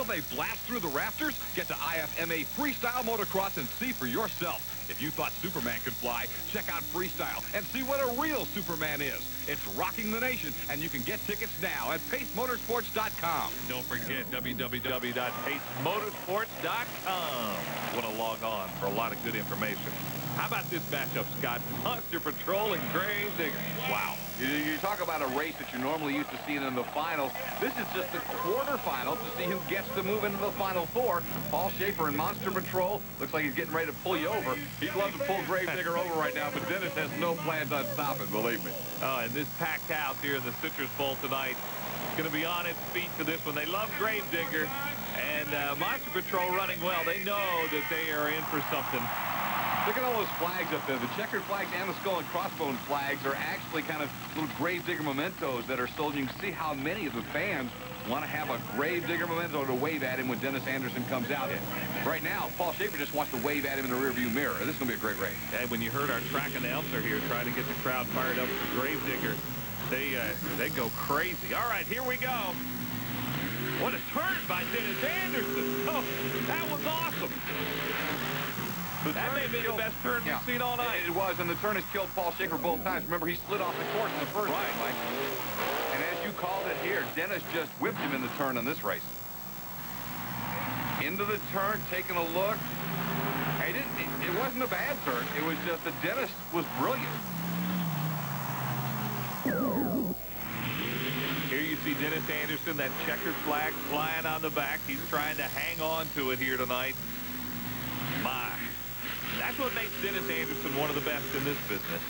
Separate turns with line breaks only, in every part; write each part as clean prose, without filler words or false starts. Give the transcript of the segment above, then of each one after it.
they blast through the rafters? Get to IFMA Freestyle Motocross and see for yourself. If you thought Superman could fly, check out Freestyle and see what a real Superman is. It's rocking the nation, and you can get tickets now at PaceMotorsports.com.
Don't forget www.pacemotorsports.com. Want to log on for a lot of good information. How about this matchup, Scott? Monster Patrol and Grave Digger. Wow.
You talk about a race that you're normally used to seeing in the finals. This is just the quarterfinal to see who gets to move into the Final Four. Paul Schaefer and Monster Patrol. Looks like he's getting ready to pull you over. He'd love to pull Grave Digger over right now, but Dennis has no plans on stopping, believe me.
Oh, and this packed house here in the Citrus Bowl tonight is going to be on its feet for this one. They love Grave Digger, and Monster Patrol running well. They know that they are in for something.
Look at all those flags up there. The checkered flags and the skull and crossbones flags are actually kind of little Grave Digger mementos that are sold. You can see how many of the fans want to have a Grave Digger memento to wave at him when Dennis Anderson comes out. Right now, Paul Schaefer just wants to wave at him in the rearview mirror. This is going to be a great race.
And when you heard our track announcer here trying to get the crowd fired up for Grave Digger, they go crazy. All right, here we go. What a turn by Dennis Anderson. Oh, that was awesome. That may be the best turn we've seen all night.
It was, and the turn has killed Paul Schaefer both times. Remember, he slid off the course in the first time, Mike. And as you called it here, Dennis just whipped him in the turn in this race. Into the turn, taking a look. It wasn't a bad turn. It was just that Dennis was brilliant.
Here you see Dennis Anderson, that checkered flag flying on the back. He's trying to hang on to it here tonight. My. That's what makes Dennis Anderson one of the best in this business.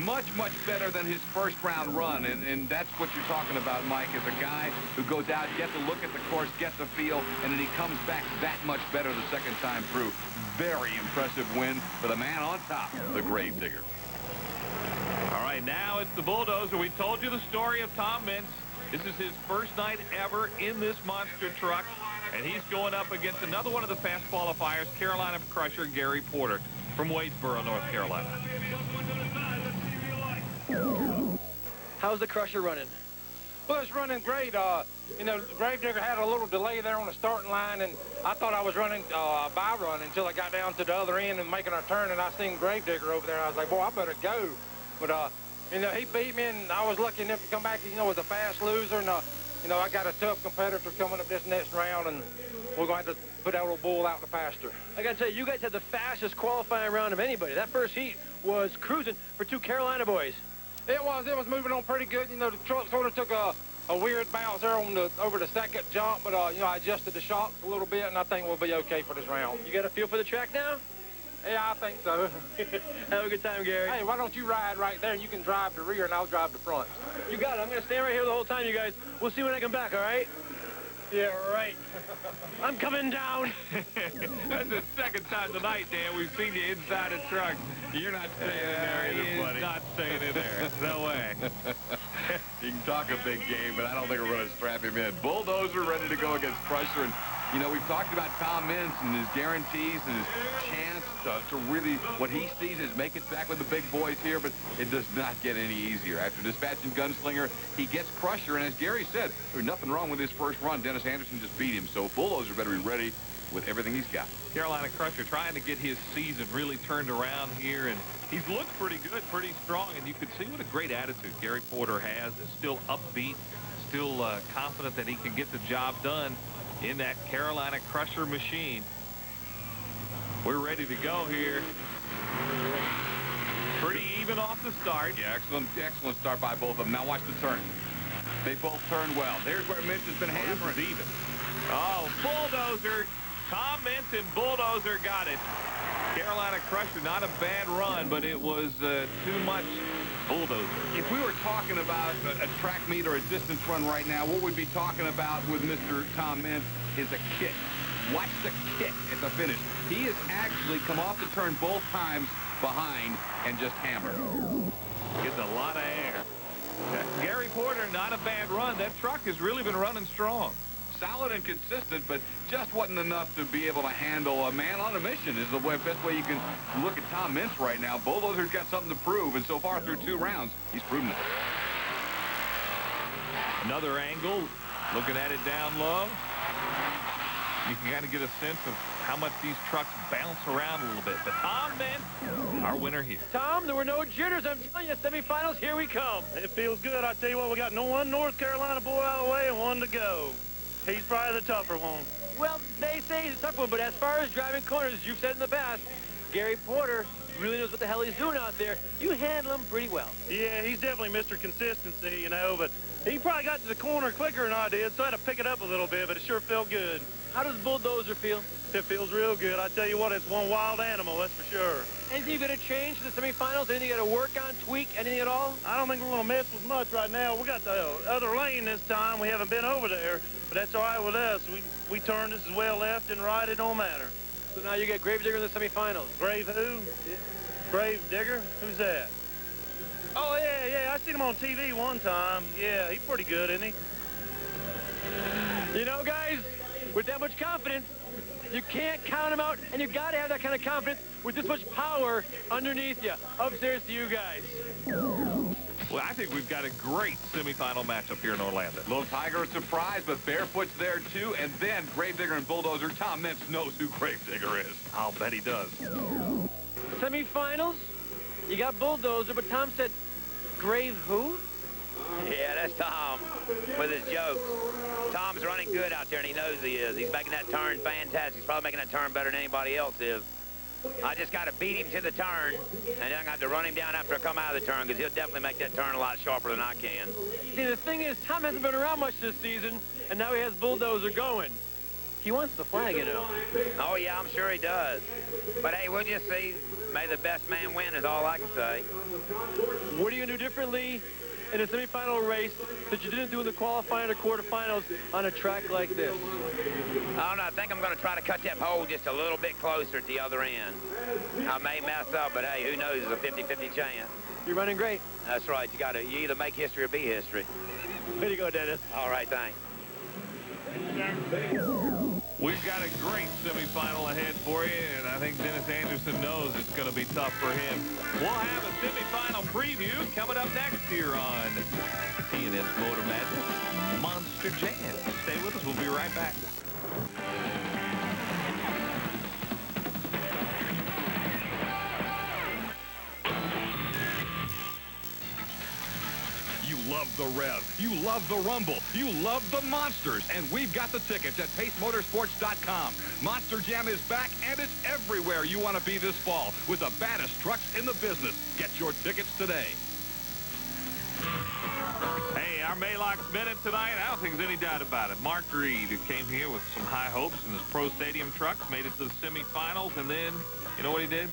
Much, much better than his first-round run, and that's what you're talking about, Mike, is a guy who goes out, gets a look at the course, gets the feel, and then he comes back that much better the second time through. Very impressive win for the man on top, the Grave Digger.
All right, now it's the Bulldozer. We told you the story of Tom Mintz. This is his first night ever in this monster truck. And he's going up against another one of the fast qualifiers, Carolina Crusher Gary Porter from Wadesboro, North Carolina.
How's the Crusher running?
Well, it's running great. You know, Grave Digger had a little delay there on the starting line, and I thought I was running a by run until I got down to the other end and making our turn, and I seen Grave Digger over there. I was like, boy, I better go. But, you know, he beat me, and I was lucky enough to come back, you know, as a fast loser, and you know, I got a tough competitor coming up this next round, and we're going to have to put that little bull out in the pasture.
I got to tell you, you guys had the fastest qualifying round of anybody. That first heat was cruising for two Carolina boys.
It was moving on pretty good. You know, the truck sort of took a weird bounce there on over the second jump, but, you know, I adjusted the shocks a little bit, and I think we'll be okay for this round.
You got a feel for the track now?
Yeah, I think so.
Have a good time, Gary.
Hey, why don't you ride right there, and you can drive the rear, and I'll drive the front.
You got it. I'm going to stand right here the whole time, you guys. We'll see when I come back, all right?
Yeah, right.
I'm coming down.
That's the second time tonight, Dan, we've seen you inside a truck. You're not staying in there either, buddy. Not staying in there. No way.
You can talk a big game, but I don't think we're going to strap him in. Bulldozer ready to go against Crusher, and you know, we've talked about Tom Mintz and his guarantees and his chance to really, what he sees is make it back with the big boys here, but it does not get any easier. After dispatching Gunslinger, he gets Crusher, and as Gary said, there's nothing wrong with his first run. Dennis Anderson just beat him, so Bulldozer better be ready with everything he's got.
Carolina Crusher trying to get his season really turned around here, and he's looked pretty good, pretty strong, and you can see what a great attitude Gary Porter has. Is still upbeat, still confident that he can get the job done in that Carolina Crusher machine. We're ready to go here. Pretty even off the start.
Yeah, excellent start by both of them. Now watch the turn. They both turn well. There's where Mintz has been hammering.
Even. Oh, Bulldozer. Tom Mintz and Bulldozer got it. Carolina Crusher, not a bad run, but it was too much Bulldozer.
If we were talking about a track meet or a distance run right now, what we'd be talking about with Mr. Tom Mintz is a kick. Watch the kick at the finish. He has actually come off the turn both times behind and just hammered.
Getting a lot of air. Gary Porter, not a bad run. That truck has really been running strong.
Solid and consistent, but just wasn't enough to be able to handle a man on a mission is the best way you can look at Tom Mintz right now. Bulldozer's got something to prove, and so far through 2 rounds, he's proven it.
Another angle, looking at it down low. you can kind of get a sense of how much these trucks bounce around a little bit. But Tom Meents, our winner here.
Tom, there were no jitters. I'm telling you, semifinals, here we come.
It feels good. I tell you what, we got one North Carolina boy out of the way and one to go. He's probably the tougher one.
Well, they say he's a tough one, but as far as driving corners, as you've said in the past, Gary Porter really knows what the hell he's doing out there. You handle him pretty well.
Yeah, he's definitely Mr. Consistency, you know, but he probably got to the corner quicker than I did, so I had to pick it up a little bit, but it sure felt good.
How does Bulldozer feel?
It feels real good. I tell you what, it's one wild animal, that's for sure.
Anything you got to change in the semifinals? Anything you got to work on, tweak, anything at all?
I don't think we're going to mess with much right now. We got the other lane this time. We haven't been over there, but that's all right with us. We turned this as well left and right. It don't matter.
So now you get Gravedigger in the semifinals.
Grave who? Grave Digger? Who's that? Oh, yeah. I seen him on TV one time. Yeah, he's pretty good, isn't he?
You know, guys, with that much confidence, you can't count him out, and you got to have that kind of confidence with this much power underneath you. Upstairs to you guys.
Well, I think we've got a great semifinal matchup here in Orlando.
Little Tiger is surprised, but Barefoot's there too. And then Gravedigger and Bulldozer. Tom Meents knows who Gravedigger is.
I'll bet he does.
Semifinals, you got Bulldozer, but Tom said, Grave who?
Yeah, that's Tom with his jokes. Tom's running good out there, and he knows he is. He's making that turn fantastic. He's probably making that turn better than anybody else is. I just got to beat him to the turn, and then I got to run him down after I come out of the turn, because he'll definitely make that turn a lot sharper than I can.
See, the thing is, Tom hasn't been around much this season, and now he has Bulldozer going. He wants the flag, you know.
Oh, yeah, I'm sure he does. But, hey, we'll just see. May the best man win is all I can say.
What are you going to do differently in a semifinal race that you didn't do in the qualifying or quarterfinals on a track like this?
I don't know. I think I'm going to try to cut that hole just a little bit closer at the other end. I may mess up, but, hey, who knows? It's a 50-50 chance.
You're running great.
That's right. You either make history or be history.
Way to go, Dennis.
All right, thanks.
We've got a great semifinal ahead for you, and I think Dennis Anderson knows it's going to be tough for him. We'll have a semifinal preview coming up next here on TNN's Motor Madness Monster Jam. Stay with us. We'll be right back.
You love the rev, you love the rumble, you love the monsters, and we've got the tickets at pacemotorsports.com. Monster Jam is back, and it's everywhere you want to be this fall with the baddest trucks in the business. Get your tickets today.
Hey, our Maylocks Minute tonight, I don't think there's any doubt about it. Mark Reed, who came here with some high hopes in his Pro Stadium trucks, made it to the semifinals, and then, you know what he did?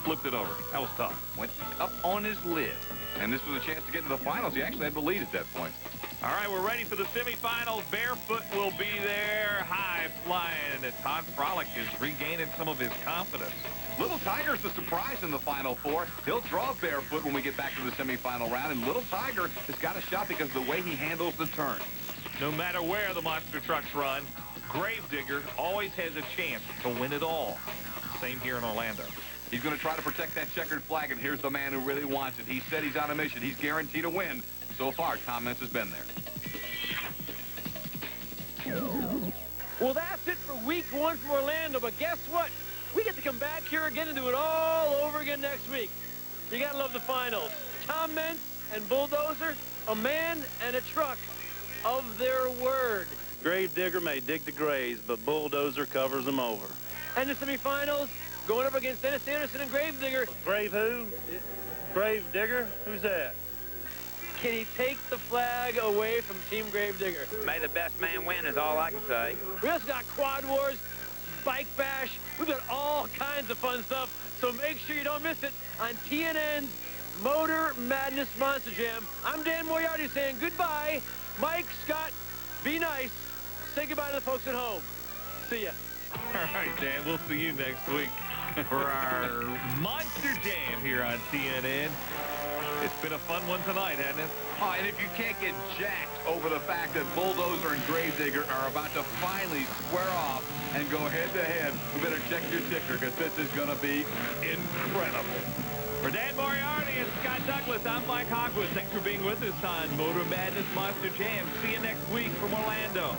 Flipped it over. That was tough.
Went up on his lid. And this was a chance to get into the finals. He actually had the lead at that point.
All right, we're ready for the semifinals. Barefoot will be there. High flying. Todd Frolick is regaining some of his confidence.
Little Tiger's the surprise in the Final Four. He'll draw Barefoot when we get back to the semifinal round. And Little Tiger has got a shot because of the way he handles the turn.
No matter where the monster trucks run, Gravedigger always has a chance to win it all. Same here in Orlando.
He's going to try to protect that checkered flag, and here's the man who really wants it. He said he's on a mission. He's guaranteed to win. So far, Tom Meents has been there.
Well, that's it for week one from Orlando, but guess what? We get to come back here again and do it all over again next week. You got to love the finals. Tom Meents and Bulldozer, a man and a truck of their word.
Gravedigger may dig the graves, but Bulldozer covers them over.
And the semifinals, going up against Dennis Anderson and Gravedigger.
Grave who? Grave Digger? Who's that?
Can he take the flag away from Team Gravedigger?
May the best man win is all I can say.
We also got Quad Wars, Bike Bash. We've got all kinds of fun stuff, so make sure you don't miss it on TNN's Motor Madness Monster Jam. I'm Dan Moriarty saying goodbye. Mike, Scott, be nice. Say goodbye to the folks at home. See ya.
All right, Dan, we'll see you next week for our Monster Jam here on TNN. It's been a fun one tonight, hasn't it?
Oh, and if you can't get jacked over the fact that Bulldozer and Gravedigger are about to finally square off and go head-to-head, we better check your ticker, because this is going to be incredible.
For Dan Moriarty and Scott Douglas, I'm Mike Hogwood. Thanks for being with us on Motor Madness Monster Jam. See you next week from Orlando.